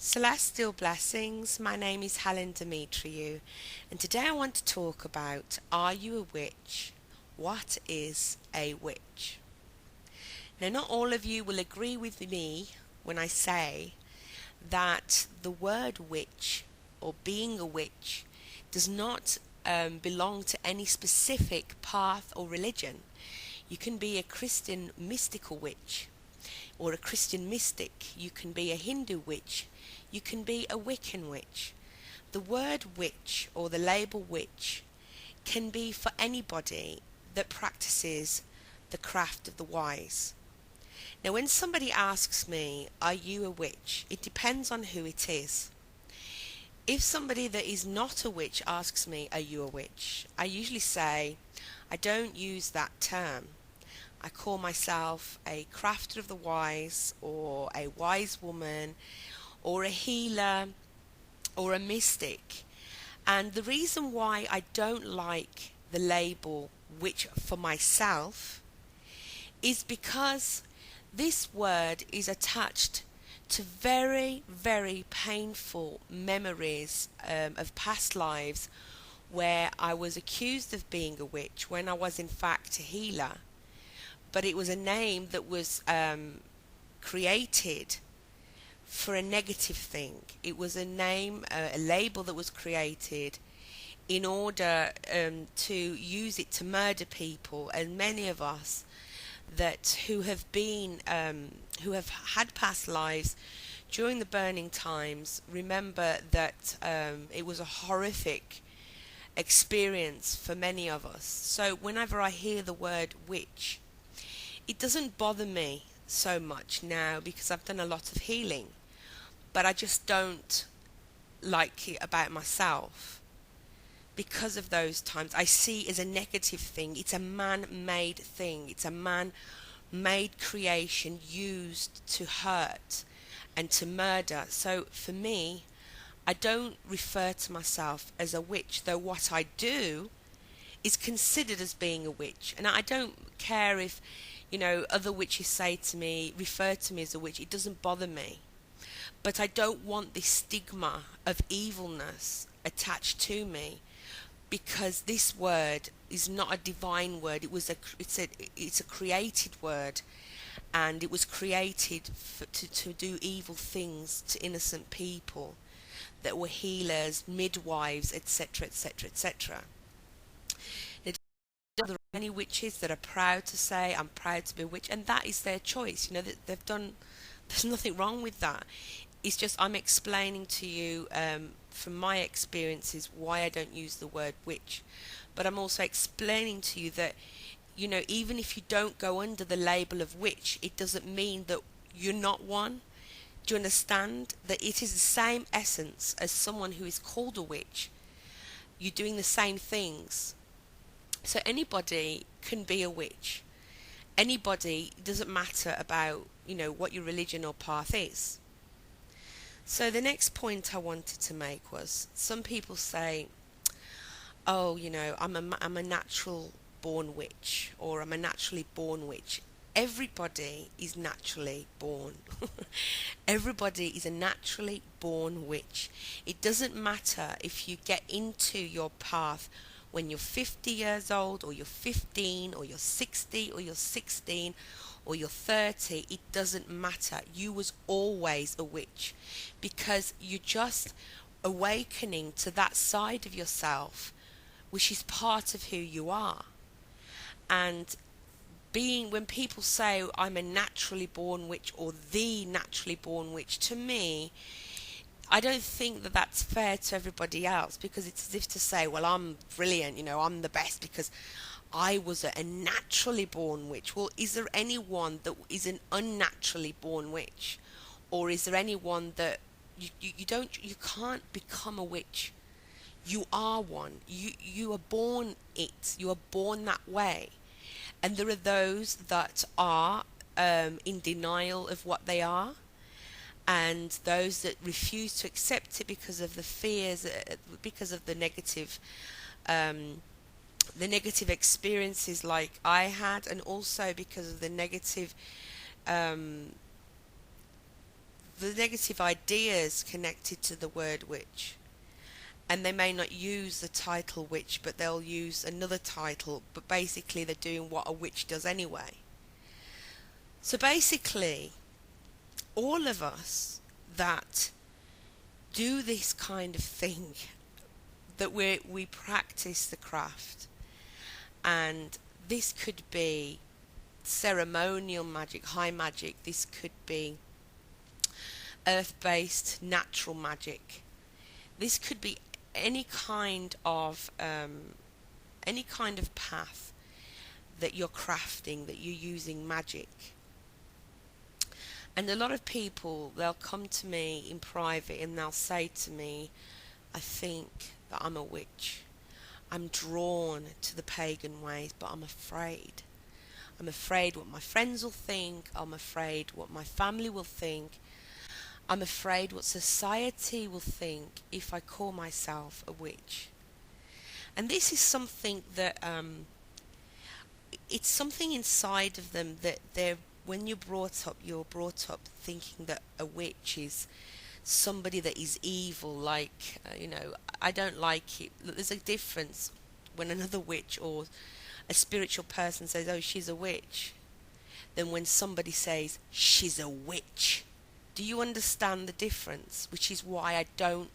Celestial blessings. My name is Helen Demetriou, and today I want to talk about, are you a witch? What is a witch? Now, not all of you will agree with me when I say that the word witch or being a witch does not belong to any specific path or religion. You can be a Christian mystical witch or a Christian mystic. You can be a Hindu witch. You can be a Wiccan witch. The word witch or the label witch can be for anybody that practices the craft of the wise. Now, when somebody asks me, are you a witch? It depends on who it is. If somebody that is not a witch asks me, are you a witch? I usually say, I don't use that term. I call myself a crafter of the wise, or a wise woman, or a healer, or a mystic. And the reason why I don't like the label witch for myself is because this word is attached to very, very painful memories of past lives where I was accused of being a witch when I was in fact a healer. But it was a name that was created for a negative thing. It was a name, a label that was created in order to use it to murder people. And many of us who have who have had past lives during the burning times remember that it was a horrific experience for many of us. So whenever I hear the word witch, it doesn't bother me so much now because I've done a lot of healing, but I just don't like it about myself because of those times. I see it as a negative thing. It's a man-made thing. It's a man-made creation used to hurt and to murder. So for me, I don't refer to myself as a witch, though what I do is considered as being a witch. And I don't care if, other witches say to me, refer to me as a witch. It doesn't bother me. But I don't want this stigma of evilness attached to me, because this word is not a divine word. It's a created word, and it was created to do evil things to innocent people that were healers, midwives, etc., etc., etc. There are many witches that are proud to say, I'm proud to be a witch, and that is their choice. That they've done. There's nothing wrong with that. It's just I'm explaining to you from my experiences why I don't use the word witch, but I'm also explaining to you that even if you don't go under the label of witch, it doesn't mean that you're not one. Do you understand that it is the same essence as someone who is called a witch? You're doing the same things. So anybody can be a witch. Anybody, doesn't matter about what your religion or path is. So the next point I wanted to make was, some people say, oh, I'm a natural born witch, or I'm a naturally born witch. Everybody is naturally born. Everybody is a naturally born witch. It doesn't matter if you get into your path when you're 50 years old, or you're 15, or you're 60, or you're 16, or you're 30. It doesn't matter. You was always a witch, because you're just awakening to that side of yourself which is part of who you are. And when people say I'm a naturally born witch, or the naturally born witch, to me, I don't think that that's fair to everybody else, because it's as if to say, well, I'm brilliant, I'm the best because I was a naturally born witch. Well, is there anyone that is an unnaturally born witch? Or is there anyone that you can't become a witch? You are one. You are born it. You are born that way. And there are those that are in denial of what they are, and those that refuse to accept it because of the fears, because of the negative experiences like I had, and also because of the the negative ideas connected to the word witch. And they may not use the title witch, but they'll use another title, but basically they're doing what a witch does anyway. So basically, all of us that do this kind of thing, that we practice the craft, and this could be ceremonial magic, high magic, this could be earth-based natural magic, this could be any kind of path that you're crafting, that you're using magic. And a lot of people, they'll come to me in private and they'll say to me, I think that I'm a witch. I'm drawn to the pagan ways, but I'm afraid. I'm afraid what my friends will think. I'm afraid what my family will think. I'm afraid what society will think if I call myself a witch. And this is something that, it's something inside of them that when you're brought up thinking that a witch is somebody that is evil, like, I don't like it. There's a difference when another witch or a spiritual person says, oh, she's a witch, than when somebody says, she's a witch. Do you understand the difference? Which is why I don't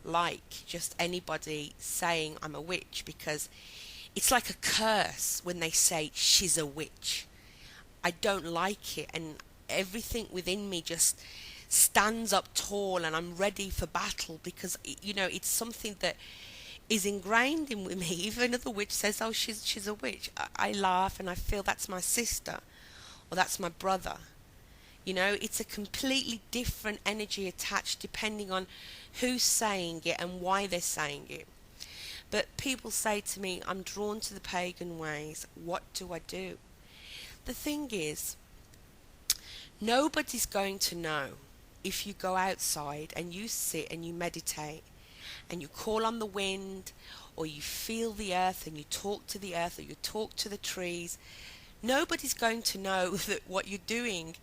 like just anybody saying I'm a witch, because it's like a curse when they say she's a witch. I don't like it, and everything within me just stands up tall, and I'm ready for battle, because it's something that is ingrained in me. Even another witch says, oh, she's a witch, I laugh and I feel that's my sister or that's my brother. It's a completely different energy attached depending on who's saying it and why they're saying it. But people say to me, I'm drawn to the pagan ways, what do I do? The thing is, nobody's going to know if you go outside and you sit and you meditate and you call on the wind, or you feel the earth and you talk to the earth, or you talk to the trees. Nobody's going to know that what you're doing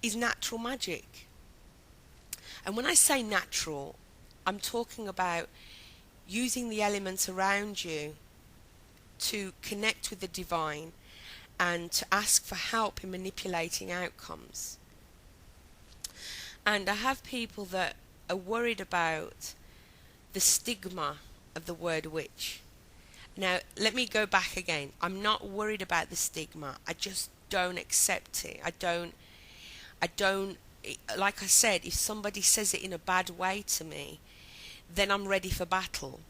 is natural magic. And when I say natural, I'm talking about using the elements around you to connect with the divine and to ask for help in manipulating outcomes. And I have people that are worried about the stigma of the word witch. Now, let me go back again. I'm not worried about the stigma. I just don't accept it. I don't, like I said, if somebody says it in a bad way to me, then I'm ready for battle.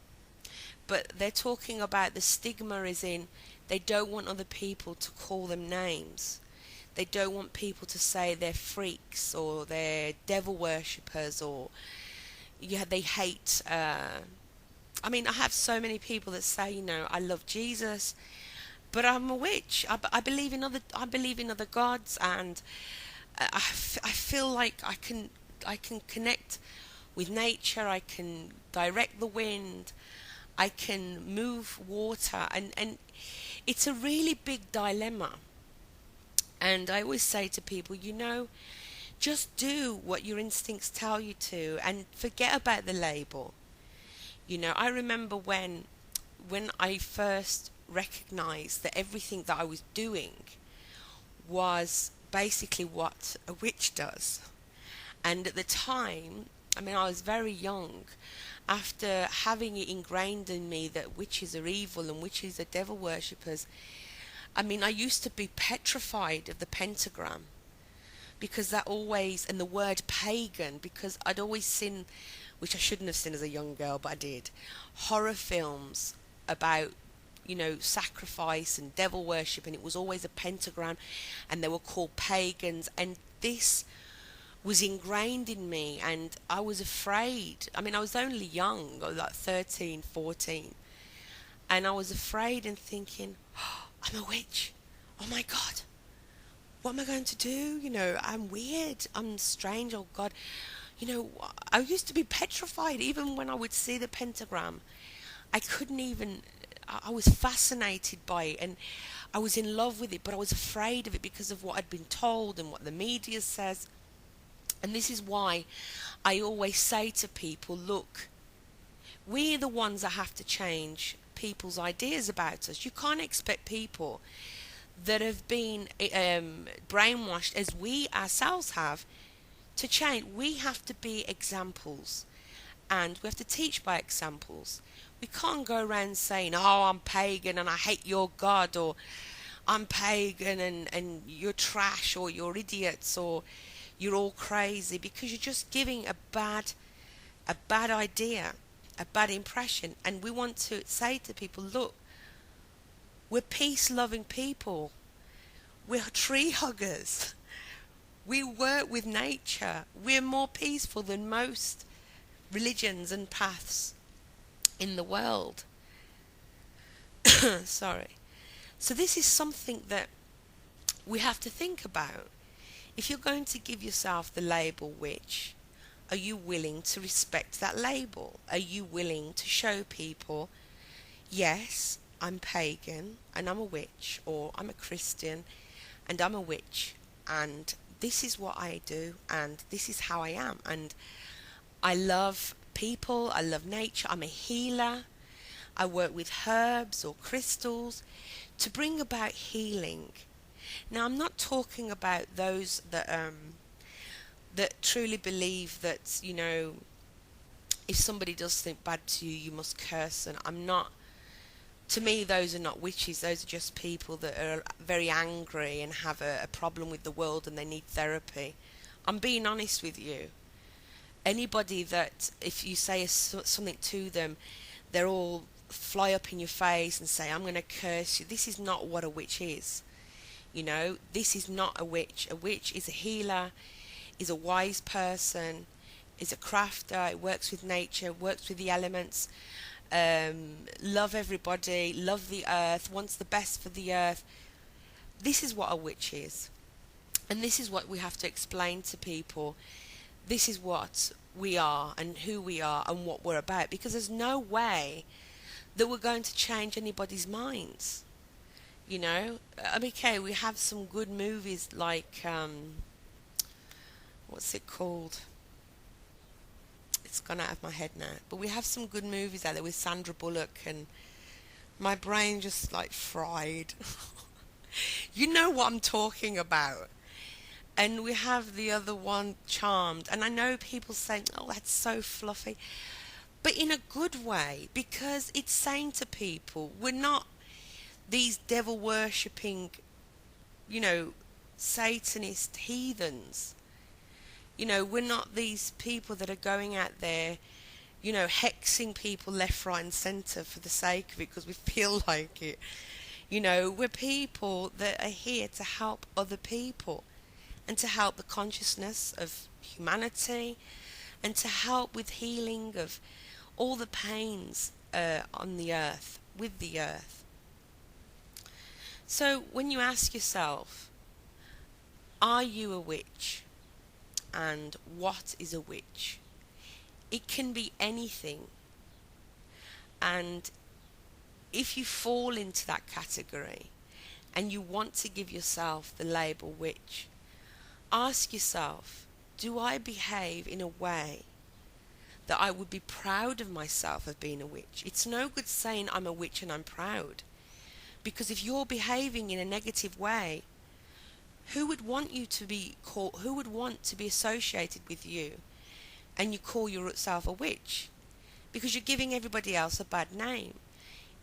But they're talking about the stigma is in, they don't want other people to call them names. They don't want people to say they're freaks or they're devil worshippers, or they hate. I have so many people that say, I love Jesus, but I'm a witch. I believe in other gods, and I feel like I can connect with nature. I can direct the wind. I can move water, and it's a really big dilemma. And I always say to people, just do what your instincts tell you to, and forget about the label. I remember when I first recognized that everything that I was doing was basically what a witch does. And at the time, I was very young. After having it ingrained in me that witches are evil and witches are devil worshippers, I used to be petrified of the pentagram, because that always, and the word pagan, because I'd always seen, which I shouldn't have seen as a young girl, but I did, horror films about, sacrifice and devil worship, and it was always a pentagram, and they were called pagans, and this was ingrained in me, and I was afraid. I was only young, I was like 13, 14, and I was afraid and thinking, oh, I'm a witch. Oh my God, what am I going to do? I'm weird, I'm strange, oh God. I used to be petrified. Even when I would see the pentagram, I was fascinated by it, and I was in love with it, but I was afraid of it because of what I'd been told and what the media says. And this is why I always say to people, look, we're the ones that have to change people's ideas about us. You can't expect people that have been brainwashed as we ourselves have to change. We have to be examples, and we have to teach by examples. We can't go around saying, oh, I'm pagan and I hate your God, or I'm pagan and you're trash, or you're idiots, or you're all crazy, because you're just giving a bad idea, a bad impression. And we want to say to people, look, we're peace loving people. We're tree huggers. We work with nature. We're more peaceful than most religions and paths in the world. Sorry. So this is something that we have to think about. If you're going to give yourself the label witch, are you willing to respect that label? Are you willing to show people, yes, I'm pagan and I'm a witch, or I'm a Christian and I'm a witch, and this is what I do, and this is how I am, and I love people, I love nature, I'm a healer, I work with herbs or crystals to bring about healing. Now, I'm not talking about those that truly believe that, if somebody does something bad to you, you must curse. And I'm not. To me, those are not witches. Those are just people that are very angry and have a problem with the world and they need therapy. I'm being honest with you. Anybody that, if you say something to them, they're all fly up in your face and say, I'm going to curse you. This is not what a witch is. This is not a witch. A witch is a healer, is a wise person, is a crafter. It works with nature, works with the elements, love everybody, love the earth, wants the best for the earth. This is what a witch is. And this is what we have to explain to people. This is what we are and who we are and what we're about. Because there's no way that we're going to change anybody's minds. Okay, we have some good movies like, what's it called? It's gone out of my head now. But we have some good movies out there with Sandra Bullock, and my brain just like fried. You know what I'm talking about. And we have the other one, Charmed. And I know people say, oh, that's so fluffy. But in a good way, because it's saying to people, we're not these devil worshipping, Satanist heathens. We're not these people that are going out there, hexing people left, right and centre for the sake of it because we feel like it. We're people that are here to help other people and to help the consciousness of humanity and to help with healing of all the pains on the earth, with the earth. So when you ask yourself, are you a witch? And what is a witch? It can be anything. And if you fall into that category and you want to give yourself the label witch, ask yourself, do I behave in a way that I would be proud of myself of being a witch? It's no good saying I'm a witch and I'm proud. Because if you're behaving in a negative way, who would want you to be called, who would want to be associated with you and you call yourself a witch? Because you're giving everybody else a bad name.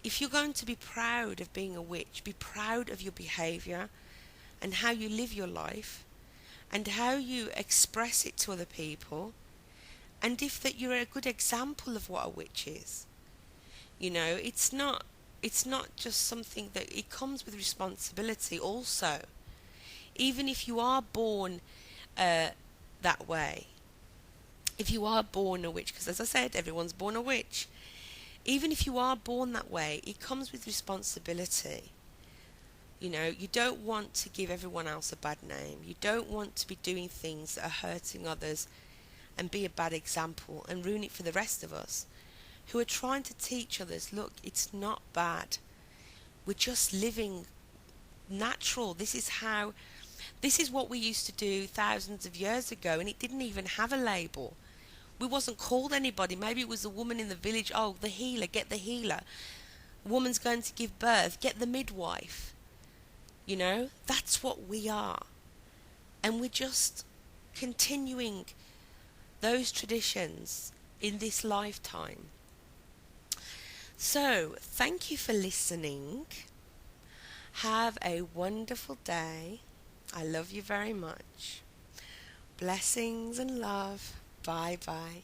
If you're going to be proud of being a witch, be proud of your behaviour and how you live your life and how you express it to other people, and if that you're a good example of what a witch is. It's not just something that it comes with responsibility also. Even if you are born that way, if you are born a witch, because as I said, everyone's born a witch. Even if you are born that way, it comes with responsibility. You don't want to give everyone else a bad name. You don't want to be doing things that are hurting others and be a bad example and ruin it for the rest of us who are trying to teach others, look, it's not bad. We're just living natural. This is how This is what we used to do thousands of years ago, and it didn't even have a label. We wasn't called anybody. Maybe it was a woman in the village. Oh, the healer, get the healer. Woman's going to give birth, get the midwife. That's what we are. And we're just continuing those traditions in this lifetime. So, thank you for listening. Have a wonderful day. I love you very much. Blessings and love. Bye bye.